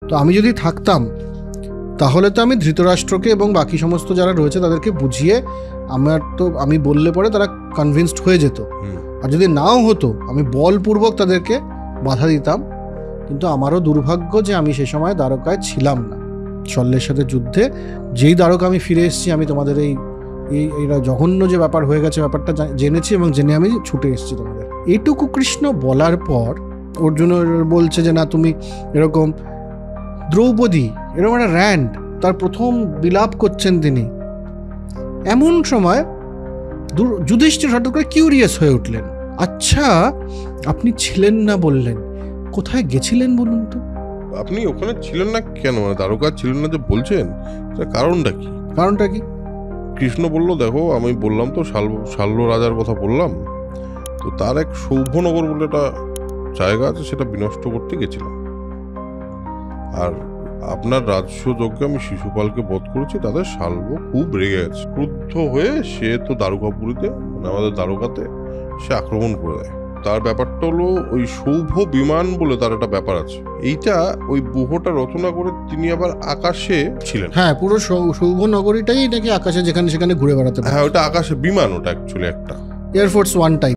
তো আমি যদি থাকতাম তাহলে তো আমি ধৃতরাষ্ট্রকে এবং বাকি সমস্ত যারা রয়েছে তাদেরকে বুঝিয়ে আমি বললে পরে তারা কনভিন্সড হয়ে যেত। আর যদি নাও হতো আমি বলপূর্বক তাদেরকে বাধা দিতাম। কিন্তু আমারও দুর্ভাগ্য যে আমি সে সময় দ্বারকায় ছিলাম না। শল্যের সাথে যুদ্ধে যেই দ্বারকা আমি ফিরে এসেছি, আমি তোমাদের এইটা জঘন্য যে ব্যাপার হয়ে গেছে ব্যাপারটা জেনেছি এবং জেনে আমি ছুটে এসেছি তোমাদের। এইটুকু কৃষ্ণ বলার পর অর্জুন বলছে যে না তুমি এরকম, দ্রৌপদী এরকম একটা র্যান্ড, তার প্রথম বিলাপ করছেন তিনি। এমন সময় যুধিষ্ঠির হঠাৎ করে কিউরিয়াস হয়ে উঠলেন, আচ্ছা আপনি ছিলেন না বললেন, কোথায় গেছিলেন বলুন তো? আপনি ওখানে ছিলেন না কেন, দ্বারকা ছিলেন না যে বলছেন, কারণটা কি? কারণটা কি? কৃষ্ণ বলল, দেখো আমি বললাম তো শাল্য রাজার কথা বললাম, তো তার এক সৌভনগর বলে একটা জায়গা আছে, সেটা বিনষ্ট করতে গেছিলাম। আর আপনার রাজস্বযজ্ঞে আমি শিশুপালকে বধ করেছি, তাদের শাল্ব খুব রেগে গেছে, ক্রুদ্ধ হয়ে সে তো দ্বারকাপুরীতে, মানে আমাদের দ্বারকাতে সে আক্রমণ করে দেয়। তার ব্যাপারটা হলো ওই সৌভ বিমান বলে তার একটা ব্যাপার আছে, এইটা ওই বুহটা রচনা করে তিনি আবার আকাশে ছিলেন। হ্যাঁ, পুরো সৌভ নগরীটাই নাকি আকাশে যেখানে সেখানে ঘুরে বেড়াতে। হ্যাঁ, ওটা আকাশে বিমান, ওটা অ্যাকচুয়ালি একটা এয়ারফোর্স ওয়ান টাইপ।